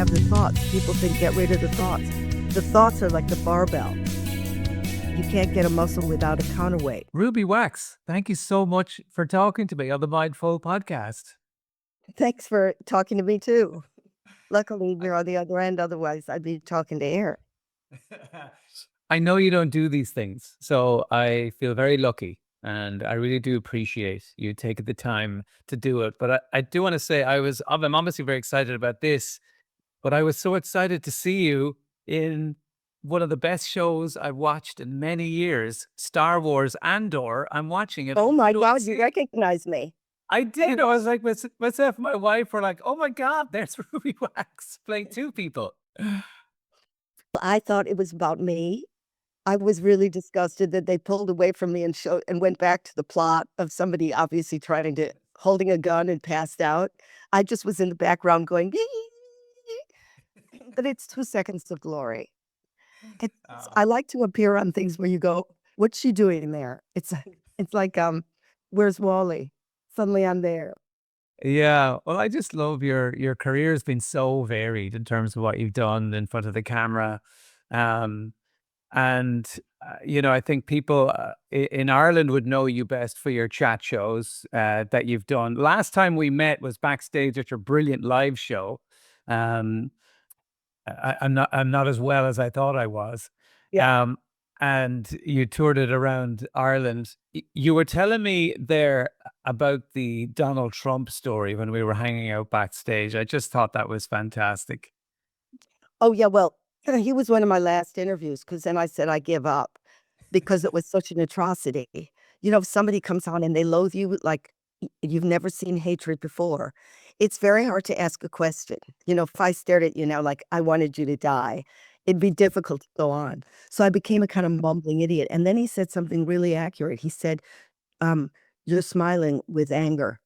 have the thoughts. People think get rid of the thoughts. The thoughts are like the barbell. You can't get a muscle without a counterweight. Ruby Wax, thank you so much for talking to me on the Mindful podcast. Thanks for talking to me too. Luckily, you're on the other end. Otherwise, I'd be talking to air. I know you don't do these things, so I feel very lucky. And I really do appreciate you taking the time to do it. But I do want to say I'm obviously very excited about this, but I was so excited to see you in one of the best shows I've watched in many years, Star Wars Andor. I'm watching it. Oh my God, you recognize me. I did. I was like, myself and my wife were like, oh my God, there's Ruby Wax playing two people. I thought it was about me. I was really disgusted that they pulled away from me and went back to the plot of somebody obviously holding a gun and passed out. I just was in the background going, but it's 2 seconds of glory. I like to appear on things where you go, what's she doing there? It's like, where's Wally? Suddenly I'm there. Yeah. Well, I just love your career has been so varied in terms of what you've done in front of the camera. Um, and I think people in Ireland would know you best for your chat shows that you've done. Last time we met was backstage at your brilliant live show. Um, I'm not as well as I thought I was. Yeah. And you toured it around Ireland. You were telling me there about the Donald Trump story when we were hanging out backstage. I just thought that was fantastic. Oh, yeah. Well, he was one of my last interviews because then I said I give up because it was such an atrocity. If somebody comes on and they loathe you like you've never seen hatred before, it's very hard to ask a question. If I stared at you now like I wanted you to die, it'd be difficult to go on. So I became a kind of mumbling idiot. And then he said something really accurate. He said, you're smiling with anger.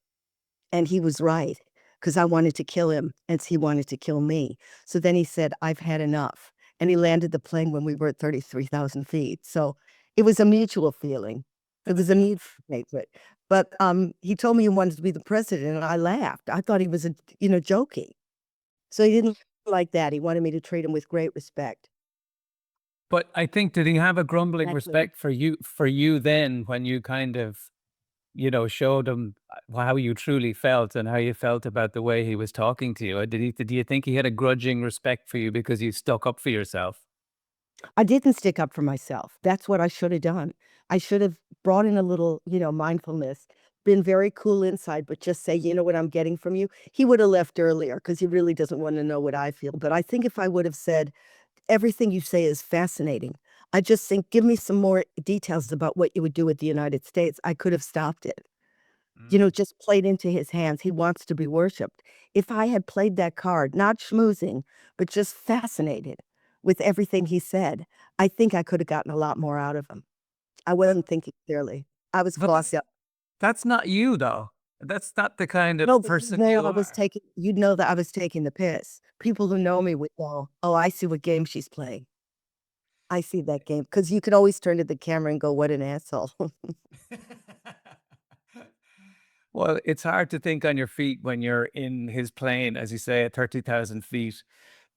And he was right because I wanted to kill him and he wanted to kill me. So then he said, I've had enough. And he landed the plane when we were at 33,000 feet. So it was a mutual feeling. It was a need for hatred. But he told me he wanted to be the president and I laughed. I thought he was, joking. So he didn't like that. He wanted me to treat him with great respect. But I think, did he have a grumbling Exactly. respect for you then when you kind of, showed him how you truly felt and how you felt about the way he was talking to you? Or did you think he had a grudging respect for you because you stuck up for yourself? I didn't stick up for myself. That's what I should have done. I should have brought in a little, mindfulness, been very cool inside, but just say, you know what I'm getting from you? He would have left earlier because he really doesn't want to know what I feel. But I think if I would have said, everything you say is fascinating. I just think, give me some more details about what you would do with the United States. I could have stopped it. Just played into his hands. He wants to be worshiped. If I had played that card, not schmoozing, but just fascinated with everything he said, I think I could have gotten a lot more out of him. I wasn't thinking clearly. I was But flossy. that's not you, though. That's not the kind of No, but person you are. you'd know that I was taking the piss. People who know me would know, oh, I see what game she's playing. I see that game. Because you could always turn to the camera and go, what an asshole. Well, it's hard to think on your feet when you're in his plane, as you say, at 30,000 feet.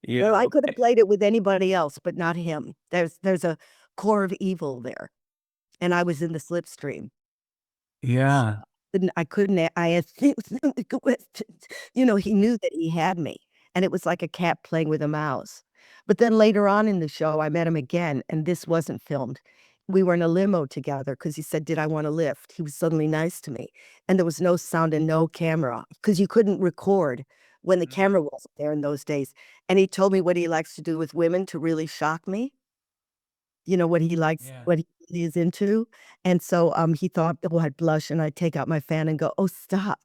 Well, I could have played it with anybody else, but not him. There's a core of evil there. And I was in the slipstream. Yeah. I couldn't I asked him the questions. He knew that he had me, and it was like a cat playing with a mouse. But then later on in the show, I met him again, and this wasn't filmed. We were in a limo together because he said, "Did I want a lift?" He was suddenly nice to me, and there was no sound and no camera because you couldn't record when the camera wasn't there in those days. And he told me what he likes to do with women to really shock me. What he likes, Yeah. what he is into, and so, he thought, "Oh, I'd blush, and I'd take out my fan and go, 'Oh, stop,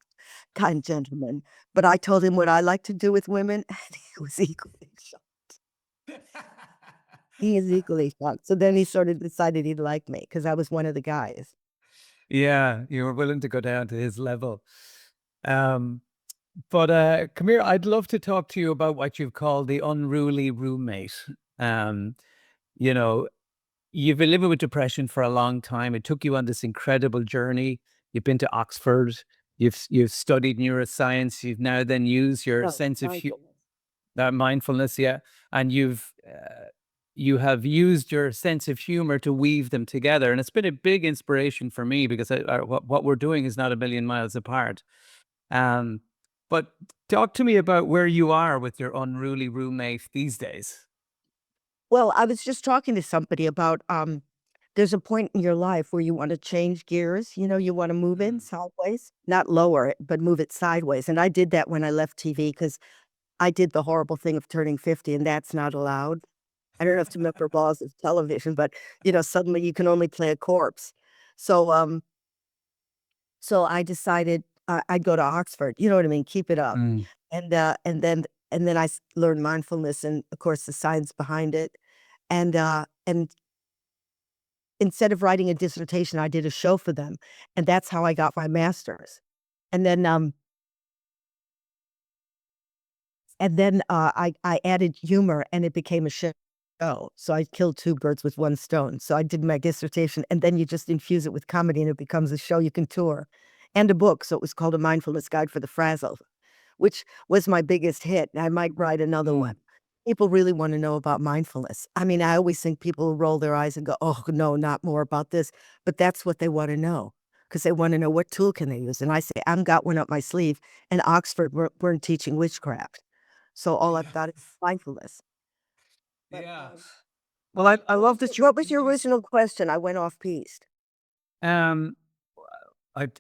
kind gentleman.'" But I told him what I like to do with women, and he was equally shocked. He is equally shocked. So then he sort of decided he'd like me because I was one of the guys. Yeah, you were willing to go down to his level. Um, but come here, I'd love to talk to you about what you've called the unruly roommate. Um, you know, you've been living with depression for a long time. It took you on this incredible journey. You've been to Oxford. You've studied neuroscience. You've now then used your No, sense of mindfulness. That mindfulness, yeah. And you have used your sense of humor to weave them together, and it's been a big inspiration for me because what we're doing is not a million miles apart. Um, but talk to me about where you are with your unruly roommate these days. Well, I was just talking to somebody about, there's a point in your life where you wanna change gears, you wanna move in Mm, sideways, not lower it, but move it sideways, and I did that when I left TV because I did the horrible thing of turning 50, and that's not allowed. I don't know if you remember laws of television, but, suddenly you can only play a corpse. So, so I decided, I'd go to Oxford, you know what I mean, keep it up. mm. And then I learned mindfulness and, of course, the science behind it. And instead of writing a dissertation, I did a show for them, and that's how I got my master's. And then, I added humor, and it became a show. So I killed 2 birds with 1 stone. So I did my dissertation, and then you just infuse it with comedy, and it becomes a show you can tour, and a book. So it was called A Mindfulness Guide for the Frazzled, which was my biggest hit, and I might write another one. Mm. People really wanna know about mindfulness. I mean, I always think people roll their eyes and go, "Oh, no, not more about this," but that's what they wanna know, because they wanna know what tool can they use, and I say, "I've got one up my sleeve." In Oxford, we're teaching witchcraft, so all I've Yeah. got is mindfulness. But, Yeah. Well, I love that what was your you original question? I went off piste. um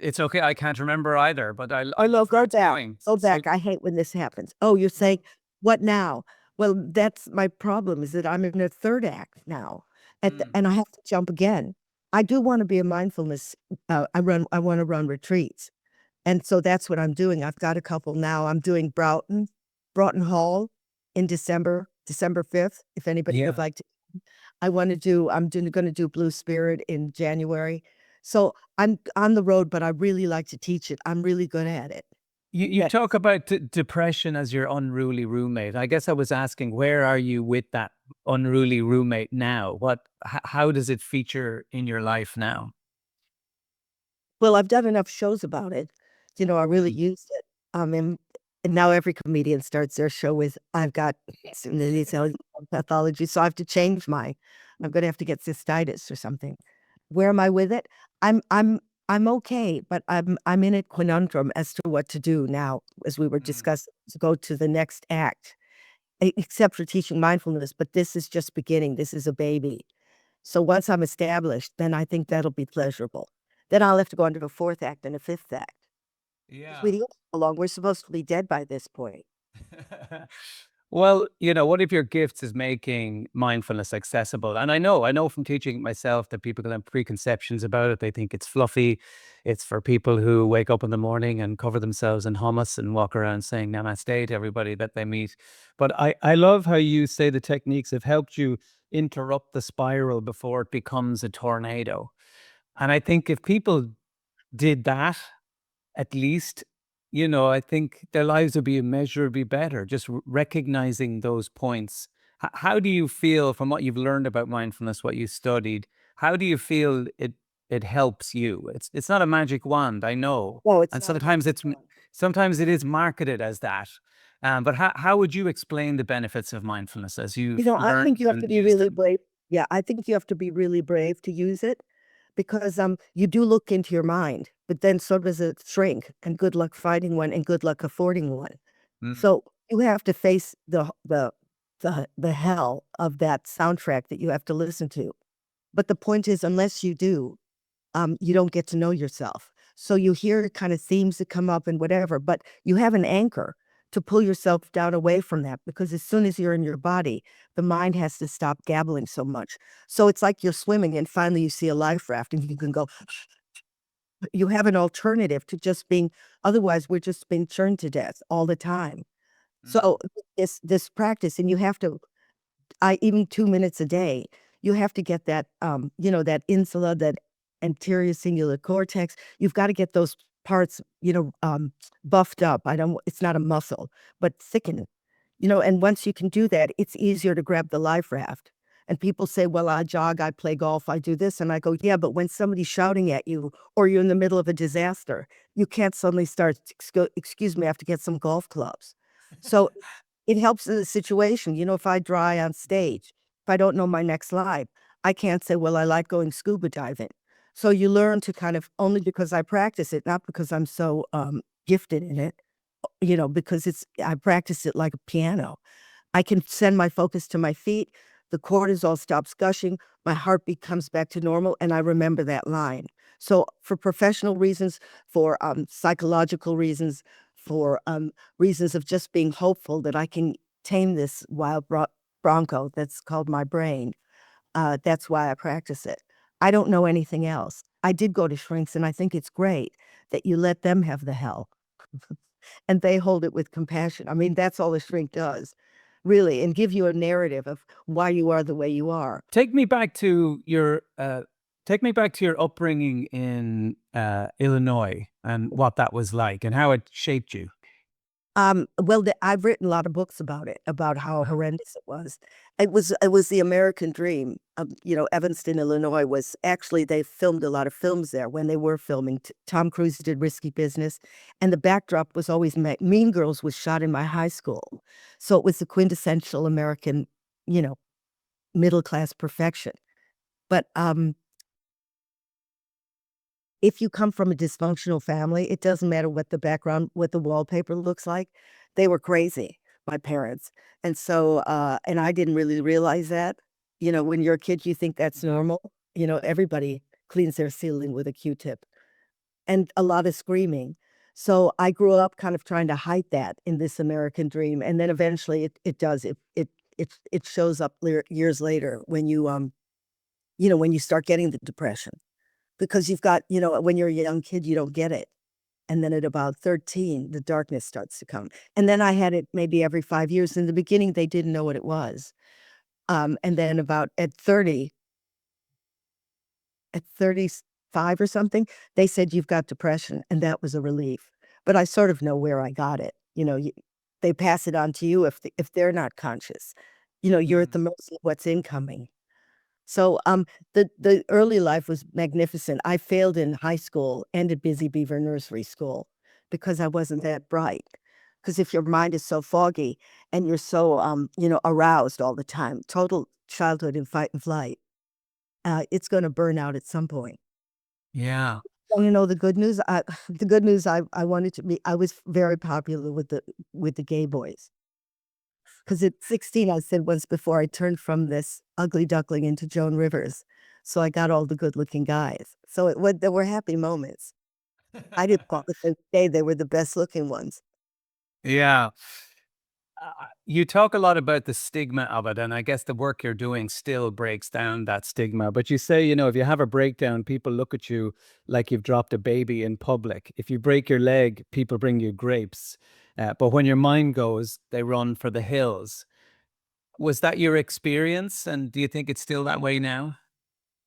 it's okay. I can't remember either, but I love where Go it's back, going. go So back. I hate when this happens. Oh, you're no. saying, "What now?" Well, that's my problem is that I'm in a 3rd act now, Mm, and I have to jump again. I do wanna be a mindfulness, I wanna run retreats, and so that's what I'm doing. I've got a couple now. I'm doing Broughton Hall in December 5th, if anybody would yeah. like to. I'm gonna do Blue Spirit in January. So, I'm on the road, but I really like to teach it. I'm really good at it. You Yes. talk about depression as your unruly roommate. I guess I was asking, where are you with that unruly roommate now? How does it feature in your life now? Well, I've done enough shows about it. I really Mm, used it. And now every comedian starts their show with, "I've got pathology, so I have to change my I'm gonna have to get cystitis or something." Where am I with it? I'm okay, but I'm in a conundrum as to what to do now, as we were mm. discussing, to go to the next act, except for teaching mindfulness, but this is just beginning. This is a baby. So once I'm established, then I think that'll be pleasurable. Then I'll have to go on to a 4th act and a 5th act. Yeah. We live so long, we're supposed to be dead by this point. Well, one of your gifts is making mindfulness accessible. And I know from teaching it myself that people can have preconceptions about it. They think it's fluffy. It's for people who wake up in the morning and cover themselves in hummus and walk around saying namaste to everybody that they meet. But I love how you say the techniques have helped you interrupt the spiral before it becomes a tornado. And I think if people did that, at least, I think their lives would be immeasurably better, just recognizing those points. How do you feel from what you've learned about mindfulness, what you studied? How do you feel it helps you? It's not a magic wand, I know, No, it's and not a magic wand. sometimes it is marketed as that. But how would you explain the benefits of mindfulness as you've I learned think you have to and be used really them? brave. Yeah, I think you have to be really brave to use it because, you do look into your mind, but then so does it shrink, and good luck finding one and good luck affording one. Mm, So, you have to face the hell of that soundtrack that you have to listen to. But the point is, unless you do, you don't get to know yourself. So you hear kind of themes that come up and whatever, but you have an anchor to pull yourself down away from that because as soon as you're in your body, the mind has to stop gabbling so much. So it's like you're swimming and finally you see a life raft and you can go, you have an alternative to just being, otherwise we're just being churned to death all the time. mm, So this practice, and you have to I even 2 minutes a day, you have to get that, that insula, that anterior cingulate cortex. You've gotta get those parts, buffed up. I don't it's not a muscle, but thickened. And once you can do that, it's easier to grab the life raft. And people say, "Well, I jog, I play golf, I do this." And I go, "Yeah, but when somebody's shouting at you or you're in the middle of a disaster, you can't suddenly start, Excuse me, I have to get some golf clubs." So it helps in the situation. You know, if I dry on stage, if I don't know my next line, I can't say, well, I like going scuba diving. So you learn to kind of, only because I practice it, not because I'm so gifted in it, you know, because I practice it like a piano. I can send my focus to my feet. The cortisol stops gushing. My heartbeat comes back to normal, and I remember that line. So, for professional reasons, for psychological reasons, for reasons of just being hopeful that I can tame this wild bronco that's called my brain, that's why I practice it. I don't know anything else. I did go to shrinks, and I think it's great that you let them have the hell and they hold it with compassion. I mean, that's all a shrink does, really, and give you a narrative of why you are the way you are. Take me back to your upbringing in Illinois and what that was like and how it shaped you. Well, I've written a lot of books about it, about how horrendous it was. It was the American dream. You know, Evanston, Illinois was actually, they filmed a lot of films there when they were filming. Tom Cruise did Risky Business, and the backdrop was always Mean Girls was shot in my high school, so it was the quintessential American, you know, middle class perfection. But if you come from a dysfunctional family, it doesn't matter what the background, what the wallpaper looks like. They were crazy, my parents. And so, and I didn't really realize that. You know, when you're a kid, you think that's normal. You know, everybody cleans their ceiling with a Q-tip and a lot of screaming. So I grew up kind of trying to hide that in this American dream. And then eventually it does. It shows up years later when you know, when you start getting the depression because you've got, you know, when you're a young kid, you don't get it. And then at about 13, the darkness starts to come. And then I had it maybe every 5 years. In the beginning, they didn't know what it was. And then about at 35 or something, they said, you've got depression. And that was a relief. But I sort of know where I got it. You know, they pass it on to you if they're not conscious. You know, you're at the mercy of what's incoming. So, the early life was magnificent. I failed in high school and at Busy Beaver Nursery School because I wasn't that bright. Because if your mind is so foggy and you're so, you know, aroused all the time, total childhood in fight and flight, it's gonna burn out at some point. Yeah. You know, the good news? The good news, I wanted to be I was very popular with the gay boys. 'Cause at 16, I said once before, I turned from this ugly duckling into Joan Rivers, so I got all the good-looking guys. So there were happy moments. I didn't call it the day they were the best-looking ones. Yeah. You talk a lot about the stigma of it, and I guess the work you're doing still breaks down that stigma. But you say, you know, if you have a breakdown, people look at you like you've dropped a baby in public. If you break your leg, people bring you grapes. But when your mind goes, they run for the hills. Was that your experience? And do you think it's still that way now?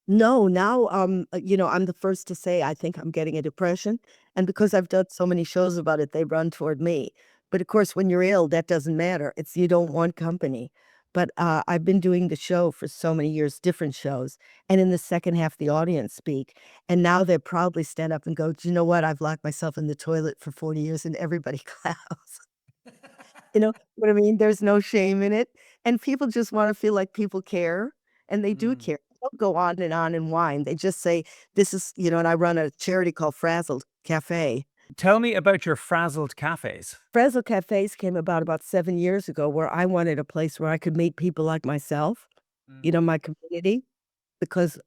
No, now, you know, I'm the first to say I think I'm getting a depression, and because I've done so many shows about it, they run toward me. But of course, when you're ill, that doesn't matter. It's you don't want company. But I've been doing the show for so many years, different shows, and in the second half, the audience speak, and now they proudly stand up and go, "Do you know what? I've locked myself in the toilet for 40 years," and everybody claps. You know what I mean? There's no shame in it, and people just wanna feel like people care, and they do Mm. care. They don't go on and whine. They just say, "This is" you know, and I run a charity called Frazzled Café. Tell me about your frazzled cafes. Frazzled Cafés came about 7 years ago where I wanted a place where I could meet people like myself, you Mm. know, my community, because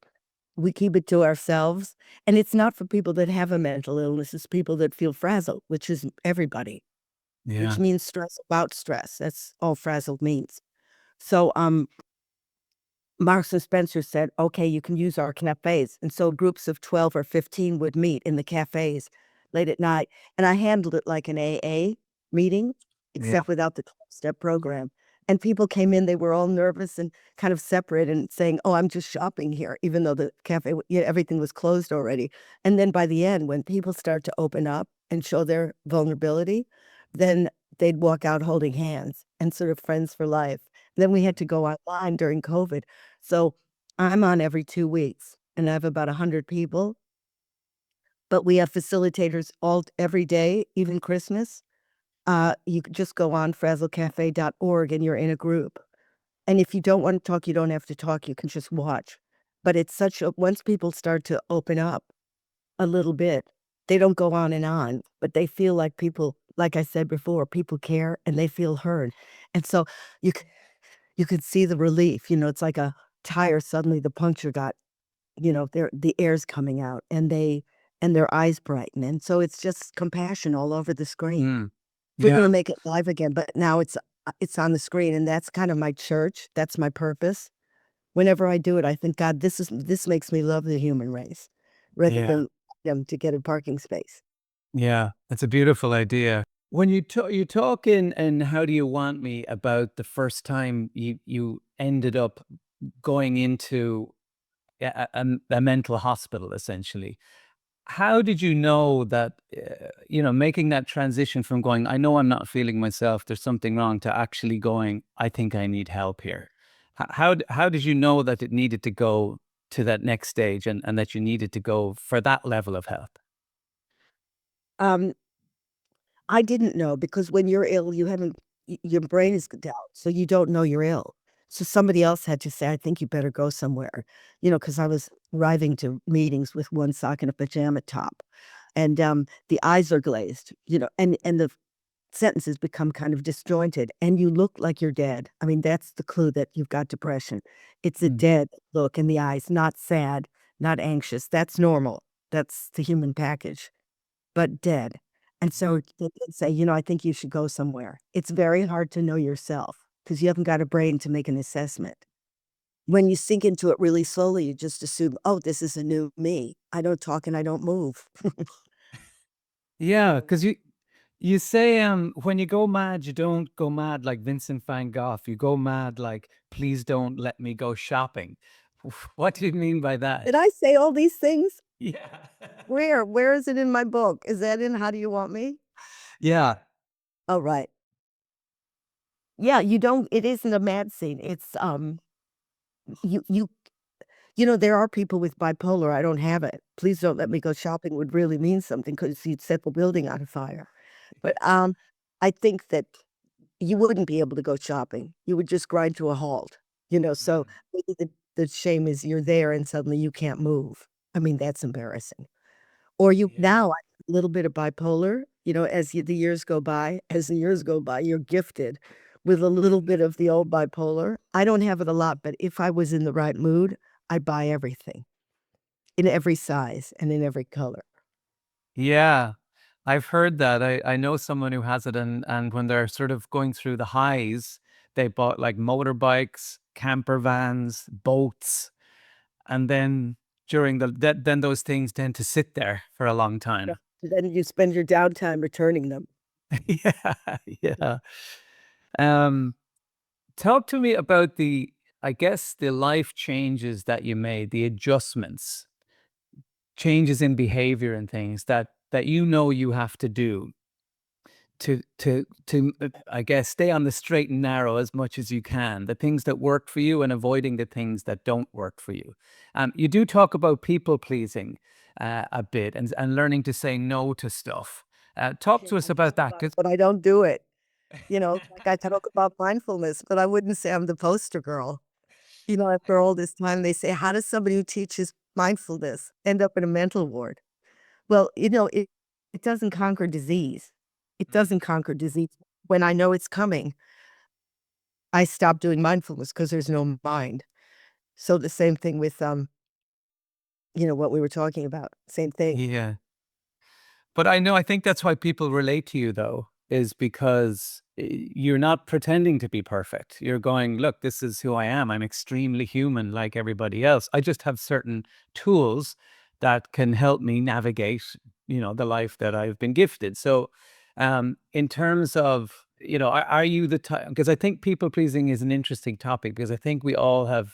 we keep it to ourselves, and it's not for people that have a mental illness, it's people that feel frazzled, which is everybody, which Yeah. means stress about stress. That's all frazzled means. So, Marks and Spencer said, "Okay, you can use our cafes." And so groups of 12 or 15 would meet in the cafes late at night, and I handled it like an AA meeting, Yeah. except without the 12-step program. And people came in, they were all nervous and kind of separate and saying, "Oh, I'm just shopping here," even though the cafe, yeah, everything was closed already. And then by the end, when people start to open up and show their vulnerability, then they'd walk out holding hands and sort of friends for life. Then we had to go online during COVID. So I'm on every 2 weeks, and I have about 100 people, but we have facilitators all every day, even Christmas. You could just go on frazzledcafe.org and you're in a group. And if you don't want to talk, you don't have to talk. You can just watch. But it's such a, once people start to open up a little bit, they don't go on, but they feel like people, like I said before, people care and they feel heard. And so you you could see the relief, it's like a tire, suddenly the puncture got, the air's coming out and their eyes brighten. And so it's just compassion all over the screen. Mm. We're Yeah. gonna make it live again, but now it's on the screen, and that's kind of my church. That's my purpose. Whenever I do it, I think, God, this makes me love the human race rather Yeah. than them to get a parking space. Yeah. That's a beautiful idea. When you talk in How Do You Want Me about the first time you ended up going into a mental hospital, essentially. How did you know that, making that transition from going, I know I'm not feeling myself, there's something wrong, to actually going, I think I need help here? How did you know that it needed to go to that next stage, and that you needed to go for that level of help? Um, I didn't know because when you're ill, you haven't your brain is down, so you don't know you're ill. So somebody else had to say, "I think you better go somewhere," because I was arriving to meetings with one sock and a pajama top, and the eyes are glazed, and the sentences become kind of disjointed, and you look like you're dead. I mean, that's the clue that you've got depression. It's a Mm. dead look in the eyes, not sad, not anxious. That's normal. That's the human package, but dead. And so they did say, I think you should go somewhere. It's very hard to know yourself because you haven't got a brain to make an assessment. When you sink into it really slowly, you just assume, oh, this is a new me. I don't talk and I don't move. Yeah, because you say, when you go mad, you don't go mad like Vincent van Gogh. You go mad like, please don't let me go shopping. What do you mean by that? Did I say all these things? Yeah. Where? Where is it in my book? Is that in How Do You Want Me? Yeah. Oh, right. Yeah, you don't it isn't a mad scene. It's, you you there are people with bipolar, I don't have it. "Please don't let me go shopping" would really mean something because 'cause you'd set the building on fire. But, I think that you wouldn't be able to go shopping. You would just grind to a halt, so Mm. maybe the shame is you're there and suddenly you can't move. I mean, that's embarrassing. Or you Yeah. now, a little bit of bipolar, as the years go by, you're gifted with a little bit of the old bipolar. I don't have it a lot, but if I was in the right mood, I'd buy everything in every size and in every color. Yeah. I've heard that. I know someone who has it, and when they're sort of going through the highs, they bought like motorbikes, camper vans, boats, and then then those things tend to sit there for a long Yeah. time. Then you spend your downtime returning them. Yeah, yeah. Um, Talk to me about I guess, the life changes that you made, the adjustments, changes in behavior and things that you have to do to I guess, stay on the straight and narrow as much as you can, the things that work for you and avoiding the things that don't work for you. You do talk about people pleasing a bit, and learning to say no to stuff. Talk Yeah, to I us about talk that, about it, 'cause but I don't do it. Like I talk about mindfulness, but I wouldn't say I'm the poster girl. After all this time, they say, "How does somebody who teaches mindfulness end up in a mental ward?" Well, it doesn't conquer disease. It Mm. doesn't conquer disease. When I know it's coming, I stop doing mindfulness because there's no mind. So the same thing with, what we were talking about, same thing. Yeah. But I think that's why people relate to you, though, is because you're not pretending to be perfect. You're going, look, this is who I am. I'm extremely human like everybody else. I just have certain tools that can help me navigate, the life that I've been gifted. So, in terms of, are you the type, because I think people pleasing is an interesting topic, because I think we all have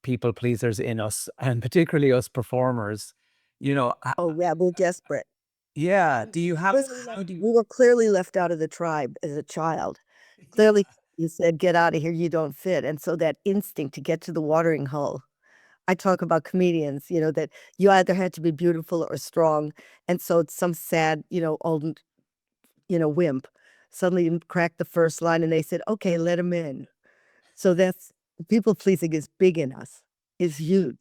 people pleasers in us, and particularly us performers. You know, Oh, yeah, we're desperate. yeah. Do you have, how do you, We were clearly left out of the tribe as a child. yeah. Clearly, you said, "Get out of here, you don't fit." And so that instinct to get to the watering hole. I talk about comedians, that you either had to be beautiful or strong. And so it's some sad, old, wimp suddenly you crack the first line and they said, okay, let him in. So that's people pleasing is big in us, is huge.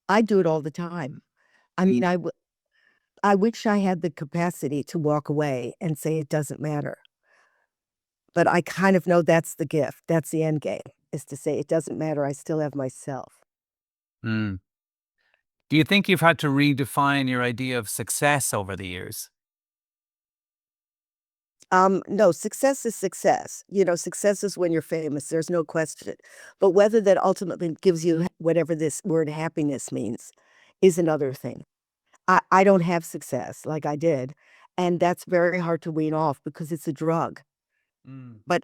I do it all the time. I mean, I wish I had the capacity to walk away and say it doesn't matter. But I kind of know that's the gift. That's the end game, is to say it doesn't matter. I still have myself. Mm. Do you think you've had to redefine your idea of success over the years? No, success is success. Success is when you're famous. There's no question. But whether that ultimately gives you whatever this word happiness means is another thing. I don't have success like I did. And that's very hard to wean off because it's a drug. Mm. But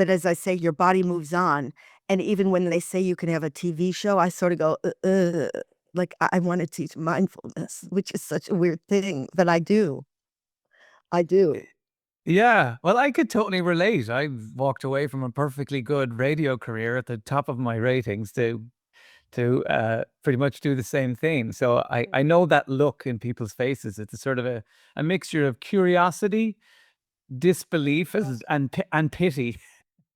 as I say, your body moves on, and even when they say you can have a TV show, I sort of go, like, I wanna teach mindfulness, which is such a weird thing, but I do. I do. Yeah, well, I could totally relate. I walked away from a perfectly good radio career at the top of my ratings to pretty much do the same thing. So I know that look in people's faces. It's a sort of a mixture of curiosity, disbelief, and pity.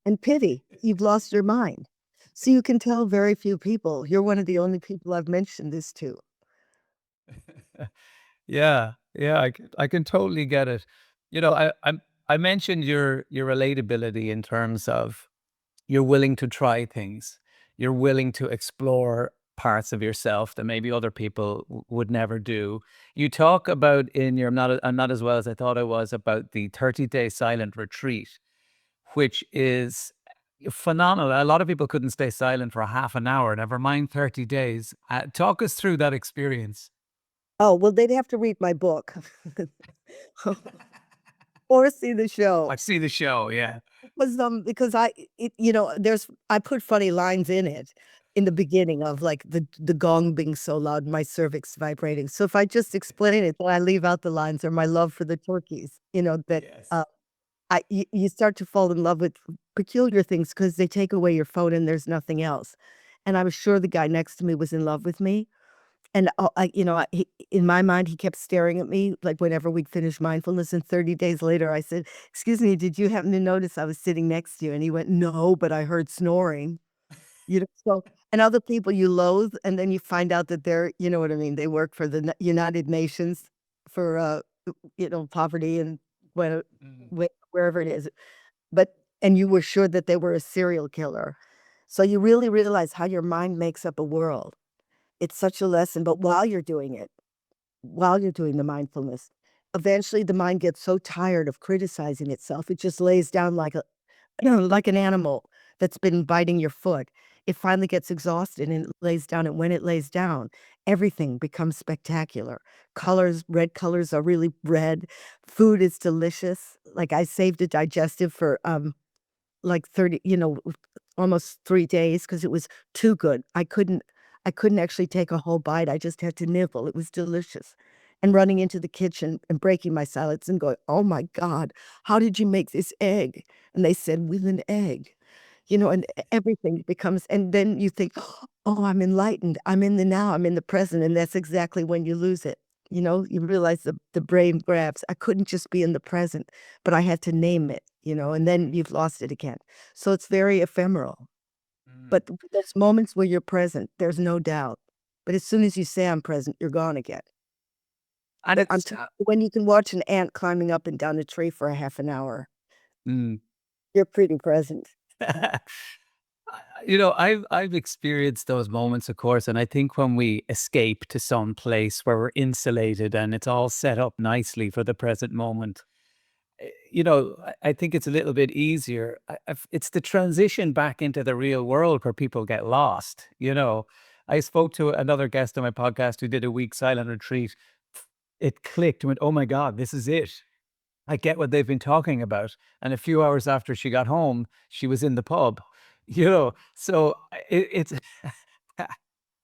And pity, you've lost your mind. So you can tell very few people. You're one of the only people I've mentioned this to. Yeah, yeah, I can totally get it. You know, I mentioned your relatability in terms of you're willing to try things. You're willing to explore parts of yourself that maybe other people would never do. You talk about in your I'm not as well as I thought I was about the 30-day silent retreat, which is phenomenal. A lot of people couldn't stay silent for a half an hour, never mind 30 days. Talk us through that experience. Oh, well, they'd have to read my book or see the show. I see the show, yeah. Because I put funny lines in it in the beginning of, like, the gong being so loud, my cervix vibrating. So if I just explain it, then I leave out the lines or my love for the turkeys, that, Yes. you start to fall in love with peculiar things because they take away your phone and there's nothing else. And I was sure the guy next to me was in love with me. And, he in my mind, he kept staring at me, like, whenever we'd finish mindfulness, and 30 days later, I said, "Excuse me, did you happen to notice I was sitting next to you?" And he went, "No, but I heard snoring." And other people you loathe, and then you find out that they're you know what I mean, they work for the United Nations for, poverty and where Mm. wherever it is. And you were sure that they were a serial killer. So you really realize how your mind makes up a world. It's such a lesson, but while you're doing the mindfulness, eventually the mind gets so tired of criticizing itself, it just lays down like a like an animal that's been biting your foot. It finally gets exhausted and it lays down, and when it lays down, everything becomes spectacular. Red colors are really red. Food is delicious. Like, I saved a digestive for, like 30, almost 3 days because it was too good. I couldn't actually take a whole bite, I just had to nibble, it was delicious. And running into the kitchen and breaking my salads and going, "Oh my god, how did you make this egg?" And they said, "With an egg." And everything becomes and then you think, "Oh, I'm enlightened, I'm in the now, I'm in the present," and that's exactly when you lose it. You realize the brain grabs. I couldn't just be in the present, but I had to name it, and then you've lost it again. So it's very ephemeral. Mm. But there's moments where you're present, there's no doubt. But as soon as you say I'm present, you're gone again. And I'm it's telling you, when you can watch an ant climbing up and down a tree for a half an hour, mm. you're pretty present. I've experienced those moments, of course, and I think when we escape to some place where we're insulated and it's all set up nicely for the present moment, I think it's a little bit easier. It's the transition back into the real world where people get lost. I spoke to another guest on my podcast who did a week silent retreat. It clicked. Went, oh my god, this is it. I get what they've been talking about. And a few hours after she got home, she was in the pub. So it's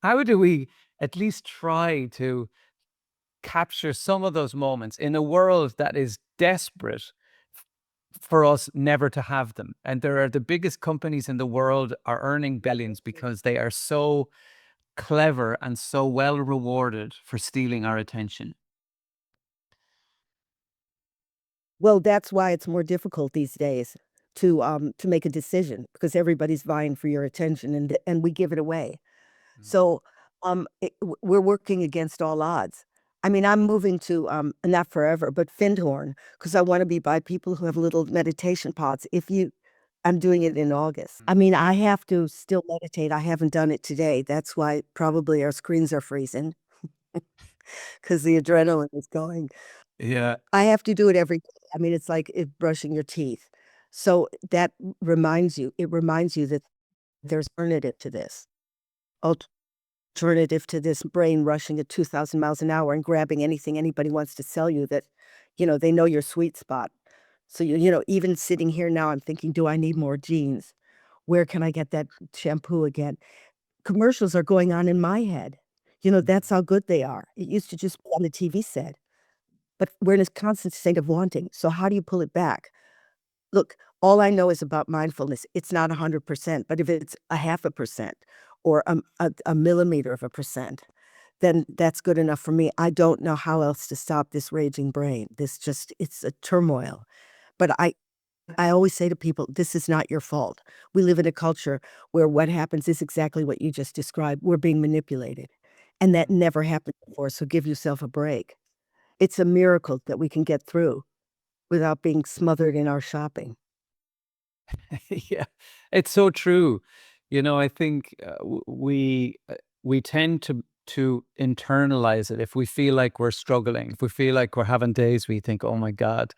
how do we at least try to capture some of those moments in a world that is desperate for us never to have them? And there are the biggest companies in the world are earning billions because they are so clever and so well rewarded for stealing our attention. Well, that's why it's more difficult these days to make a decision because everybody's vying for your attention and we give it away. So, we're working against all odds. I mean, I'm moving to, not forever, but Findhorn, because I wanna be by people who have little meditation pods. If you I'm doing it in August. I mean, I have to still meditate. I haven't done it today. That's why probably our screens are freezing because the adrenaline is going. Yeah. I have to do it every day. I mean, it's like brushing your teeth. So that reminds you that there's alternative to this. Alternative to this brain rushing at 2,000 miles an hour and grabbing anything anybody wants to sell you that, they know your sweet spot. So, even sitting here now, I'm thinking, do I need more jeans? Where can I get that shampoo again? Commercials are going on in my head. That's how good they are. It used to just be on the TV set, but we're in a constant state of wanting. So how do you pull it back? Look, all I know is about mindfulness. It's not 100%, but if it's a half a percent or a millimeter of a percent, then that's good enough for me. I don't know how else to stop this raging brain. It's a turmoil. But I always say to people, this is not your fault. We live in a culture where what happens is exactly what you just described. We're being manipulated. And that never happened before. So give yourself a break. It's a miracle that we can get through without being smothered in our shopping. Yeah, it's so true. I think we tend to internalize it. If we feel like we're struggling, if we feel like we're having days, we think, "Oh my God,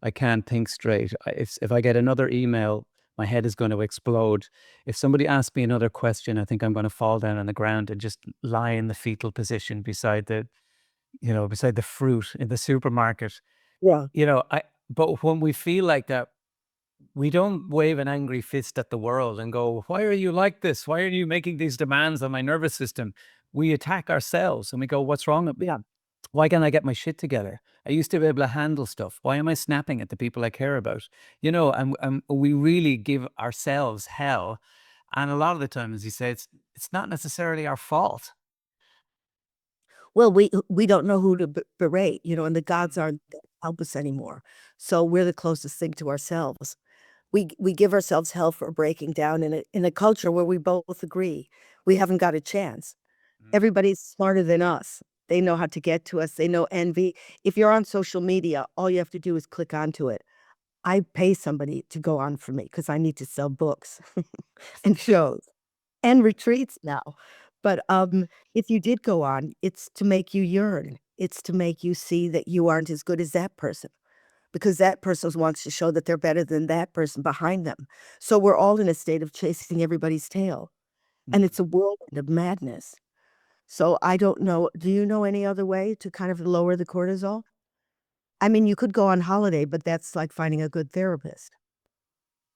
I can't think straight. If I get another email, my head is going to explode. If somebody asks me another question, I think I'm going to fall down on the ground and just lie in the fetal position beside the fruit in the supermarket." Yeah. But when we feel like that, we don't wave an angry fist at the world and go, "Why are you like this? Why are you making these demands on my nervous system?" We attack ourselves and we go, "What's wrong with me? Yeah. Why can't I get my shit together? I used to be able to handle stuff. Why am I snapping at the people I care about?" And we really give ourselves hell. And a lot of the time, as you say, it's not necessarily our fault. Well, we don't know who to berate, and the gods aren't there to help us anymore. So we're the closest thing to ourselves. We give ourselves hell for breaking down in a culture where we both agree we haven't got a chance. Everybody's smarter than us. They know how to get to us. They know envy. If you're on social media, all you have to do is click onto it. I pay somebody to go on for me because I need to sell books and shows and retreats now. But, if you did go on, it's to make you yearn. It's to make you see that you aren't as good as that person because that person wants to show that they're better than that person behind them. So we're all in a state of chasing everybody's tail, and Mhm. it's a whirlwind of madness. So I don't know, do you know any other way to kind of lower the cortisol? I mean, you could go on holiday, but that's like finding a good therapist.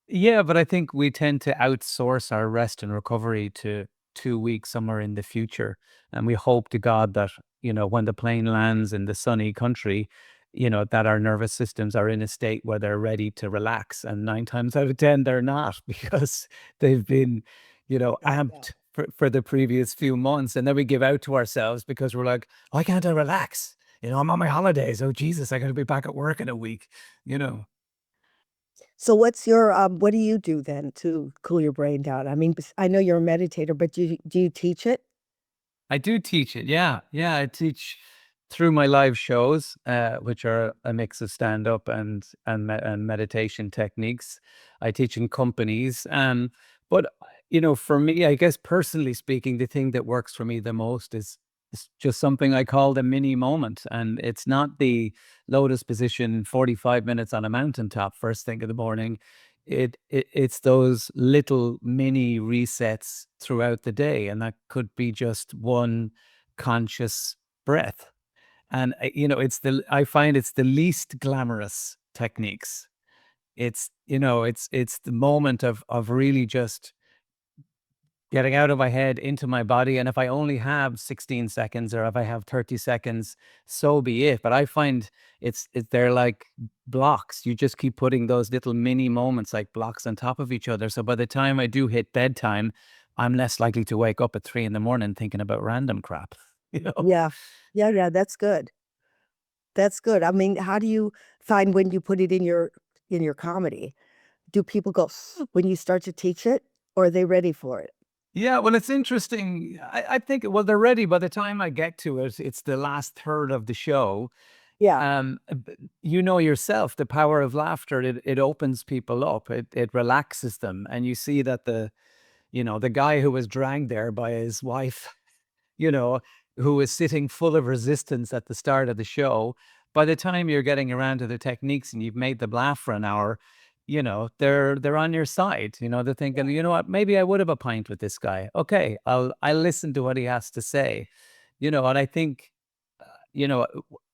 Yeah, but I think we tend to outsource our rest and recovery to 2 weeks somewhere in the future. And we hope to God that, when the plane lands in the sunny country, that our nervous systems are in a state where they're ready to relax. And 9 times out of 10, they're not because they've been, Yeah. amped for the previous few months. And then we give out to ourselves because we're like, why can't I relax? I'm on my holidays. Oh, Jesus, I got to be back at work in a week, you know. So what do you do then to cool your brain down? I mean, I know you're a meditator, but do you teach it? I do teach it. Yeah. Yeah. I teach through my live shows, which are a mix of stand up and meditation techniques. I teach in companies. But for me, I guess personally speaking, the thing that works for me the most is just something I call the mini moment. And it's not the lotus position 45 minutes on a mountaintop first thing in the morning. It's those little mini resets throughout the day, and that could be just one conscious breath. And I find it's the least glamorous techniques. It's the moment of really just getting out of my head into my body. And if I only have 16 seconds or if I have 30 seconds, so be it. But I find they're like blocks. You just keep putting those little mini moments like blocks on top of each other. So by the time I do hit bedtime, I'm less likely to wake up at 3 in the morning thinking about random crap. You know? Yeah. Yeah, yeah, that's good. That's good. I mean, how do you find when you put it in your comedy? Do people go when you start to teach it, or are they ready for it? Yeah, well, it's interesting. I think, well, they're ready by the time I get to it. It's the last third of the show. Yeah. You know yourself, the power of laughter, it opens people up, it relaxes them. And you see that the guy who was dragged there by his wife, you know, who was sitting full of resistance at the start of the show, by the time you're getting around to the techniques and you've made them laugh for an hour, they're on your side. They're thinking, you know what, maybe I would have a pint with this guy. Okay, I'll listen to what he has to say. And I think,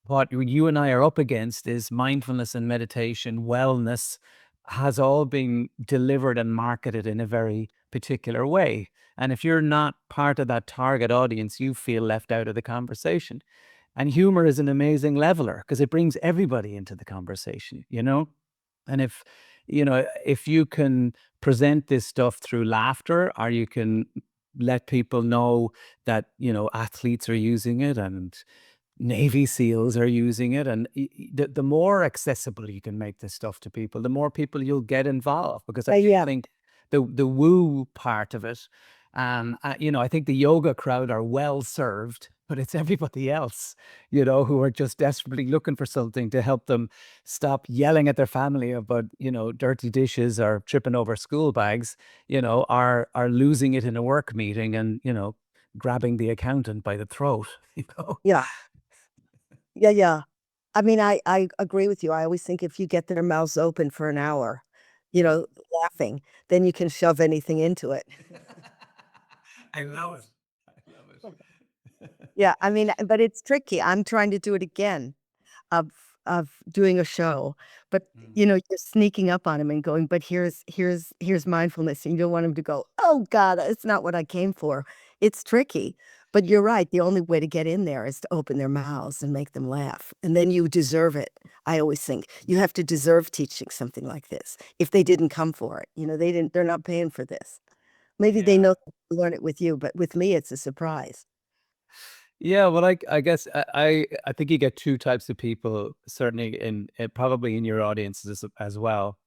what you and I are up against is mindfulness and meditation, wellness has all been delivered and marketed in a very particular way. And if you're not part of that target audience, you feel left out of the conversation. And humor is an amazing leveler because it brings everybody into the conversation. And if you can present this stuff through laughter, or you can let people know that, athletes are using it and Navy SEALs are using it, and the more accessible you can make this stuff to people, the more people you'll get involved. Because I do Yeah. think the woo part of it, I think the yoga crowd are well served, but it's everybody else, who are just desperately looking for something to help them stop yelling at their family about, dirty dishes or tripping over school bags, are losing it in a work meeting and, grabbing the accountant by the throat, you know. Yeah. Yeah, yeah. I mean, I agree with you. I always think if you get their mouths open for an hour, laughing, then you can shove anything into it. I love it. I love it. Yeah, I mean, but it's tricky. I'm trying to do it again of doing a show, but Mm. you're sneaking up on him and going, but here's mindfulness, and you don't want him to go, oh God, it's not what I came for. It's tricky. But you're right. The only way to get in there is to open their mouths and make them laugh. And then you deserve it. I always think you have to deserve teaching something like this. If they didn't come for it, they're not paying for this. Maybe they Yeah. know to learn it with you, but with me, it's a surprise. Yeah, well, I guess I think you get two types of people, certainly probably in your audiences as well.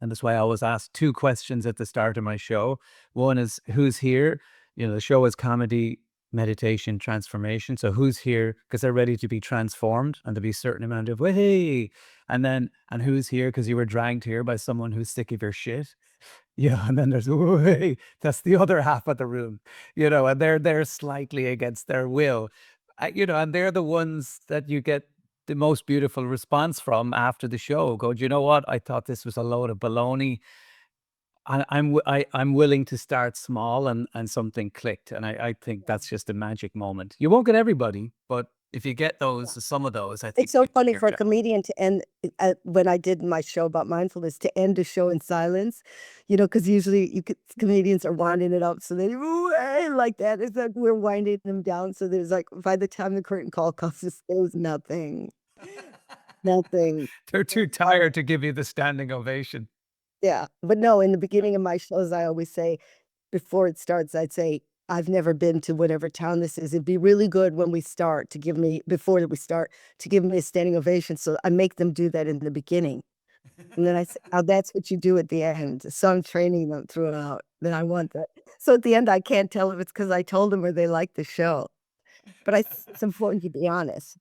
And that's why I always ask two questions at the start of my show. One is who's here? The show is comedy, meditation, transformation. So who's here because they're ready to be transformed and to be a certain amount of hey, and who's here because you were dragged here by someone who's sick of your shit. Yeah, and then there's way that's the other half of the room, and they're slightly against their will, and they're the ones that you get the most beautiful response from after the show. Go, do you know what? I thought this was a load of baloney. I'm willing to start small, and something clicked, and I think that's just a magic moment. You won't get everybody, but if you get some of those, I think It's so funny you're for a comedian to end when I did my show about mindfulness, to end a show in silence, because usually comedians are winding it up, so they like that. It's like we're winding them down, so there's like by the time the curtain call comes, there's nothing, nothing. they're too tired to give you the standing ovation. Yeah, but no, in the beginning of my shows, I always say before it starts, I'd say, "I've never been to whatever town this is. It'd be really good when we start to give me before we start, to give me a standing ovation." So I make them do that in the beginning, and then I say, "Oh, that's what you do at the end." So I'm training them throughout, then I want that. So at the end, I can't tell if it's because I told them or they like the show, but it's important to be honest.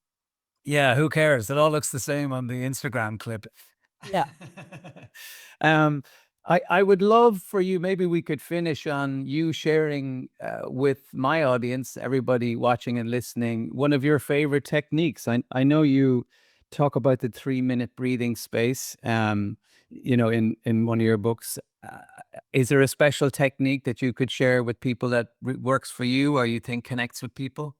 Yeah, who cares? It all looks the same on the Instagram clip. Yeah. um, I would love for you, maybe we could finish on you sharing with my audience, everybody watching and listening, one of your favorite techniques. I know you talk about the 3-minute breathing space, in one of your books. Is there a special technique that you could share with people that works for you or you think connects with people?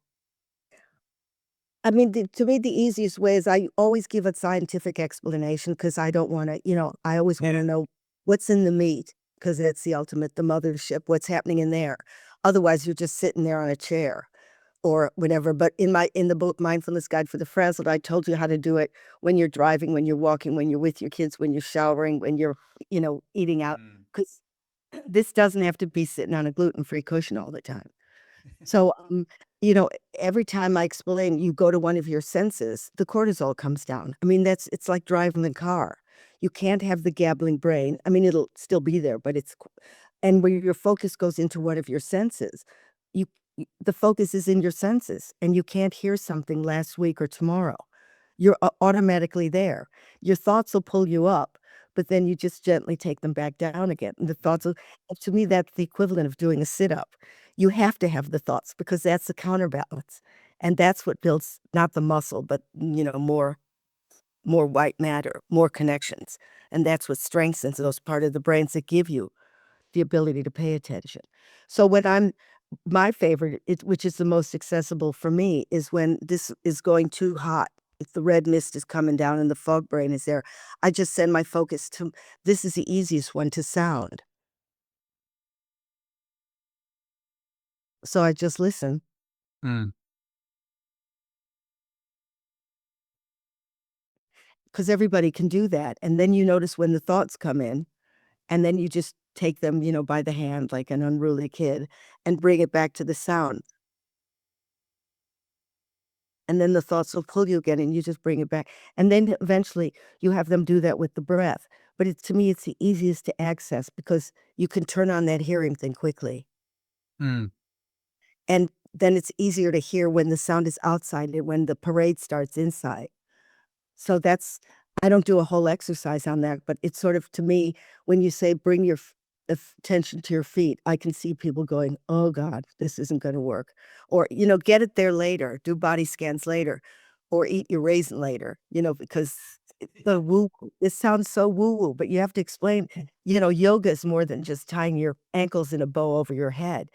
I mean, to me, the easiest way is I always give a scientific explanation because I don't want to, I always want to know what's in the meat because it's the ultimate, the mothership, what's happening in there. Otherwise, you're just sitting there on a chair or whatever. But in the book Mindfulness Guide for the Frazzled, I told you how to do it when you're driving, when you're walking, when you're with your kids, when you're showering, when you're, eating out. Mm. Because this doesn't have to be sitting on a gluten-free cushion all the time. So, every time I explain, you go to one of your senses, the cortisol comes down. I mean, it's like driving the car. You can't have the gabbling brain. I mean, it'll still be there, but and where your focus goes into one of your senses, you, the focus is in your senses, and you can't hear something last week or tomorrow. You're automatically there. Your thoughts will pull you up, but then you just gently take them back down again. And the thoughts will, to me, that's the equivalent of doing a sit up. You have to have the thoughts because that's the counterbalance. And that's what builds not the muscle, but more white matter, more connections. And that's what strengthens those part of the brains that give you the ability to pay attention. So my favorite, which is the most accessible for me, is when this is going too hot. If the red mist is coming down and the fog brain is there, I just send my focus to, this is the easiest one to sound. So I just listen. Mm. Because everybody can do that. And then you notice when the thoughts come in, and then you just take them, by the hand like an unruly kid and bring it back to the sound. And then the thoughts will pull you again and you just bring it back. And then eventually you have them do that with the breath. But to me, it's the easiest to access because you can turn on that hearing thing quickly. Mm. And then it's easier to hear when the sound is outside and when the parade starts inside. So I don't do a whole exercise on that, but it's sort of, to me, when you say bring your attention to your feet, I can see people going, oh God, this isn't going to work. Or, get it there later, do body scans later, or eat your raisin later, because the woo, it sounds so woo-woo, but you have to explain, yoga is more than just tying your ankles in a bow over your head.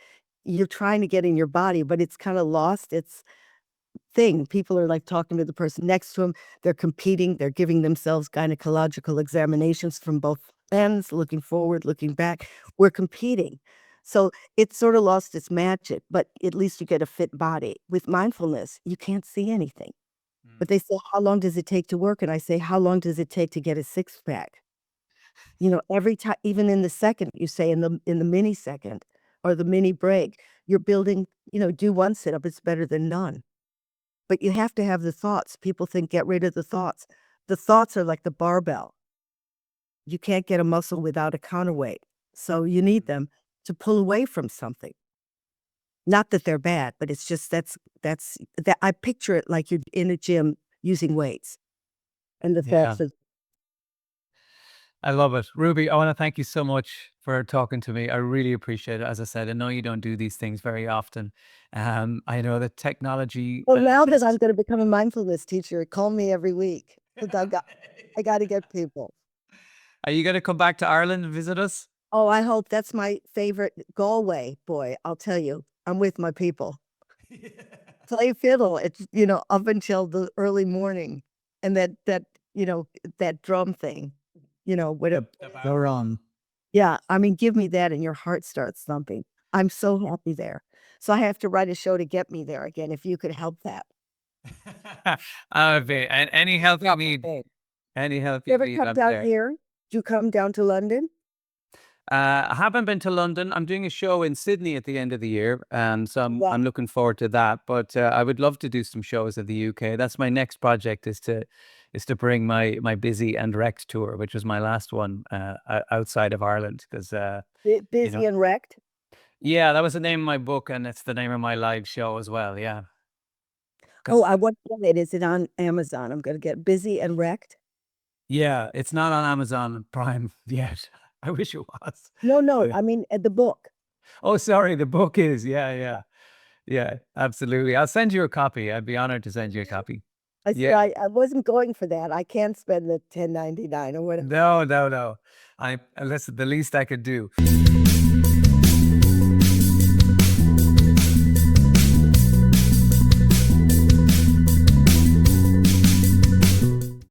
You're trying to get in your body, but it's kind of lost its thing. People are like talking to the person next to them. They're competing. They're giving themselves gynecological examinations from both ends, looking forward, looking back. We're competing. So it's sort of lost its magic, but at least you get a fit body. With mindfulness, you can't see anything. But they say, how long does it take to work? And I say, how long does it take to get a six pack? Every time, even in the second, you say in the mini second or the mini break, you're building, do one sit up, it's better than none. But you have to have the thoughts. People think, get rid of the thoughts. The thoughts are like the barbell. You can't get a muscle without a counterweight. So you need them to pull away from something. Not that they're bad, but it's just that I picture it like you're in a gym using weights. And the Yeah. thoughts are, I love it. Ruby, I want to thank you so much for talking to me. I really appreciate it. As I said, I know you don't do these things very often. I know that technology. well, now that I'm going to become a mindfulness teacher, call me every week. 'Cause I got to get people. Are you going to come back to Ireland and visit us? Oh, I hope. That's my favorite. Galway, boy, I'll tell you, I'm with my people. Play fiddle. It's, up until the early morning. And that drum thing, whatever. Go wrong. Yeah, I mean, give me that and your heart starts thumping. I'm so happy there. So I have to write a show to get me there again, if you could help that. And any help you need, Okay. any help You you ever need, come I'm down there. here? Do you come down to London? I haven't been to London. I'm doing a show in Sydney at the end of the year, so I'm, Yeah. I'm looking forward to that. But I would love to do some shows in the UK. That's my next project is to bring my busy and wrecked tour, which was my last one outside of Ireland. Because Busy and wrecked? yeah, that was the name of my book, and it's the name of my live show as well. Yeah. Oh, 'Cause I want to get it. Is it on Amazon? I'm going to get busy and wrecked. yeah, it's not on Amazon Prime yet. I wish it was. No, But- I mean, the book. oh, sorry, the book is. Yeah, yeah. Yeah, absolutely. I'll send you a copy. I'd be honored to send you a copy. I said, Yeah. I wasn't going for that. I can't spend the 10.99 or whatever. No, no, no. Listen, the least I could do.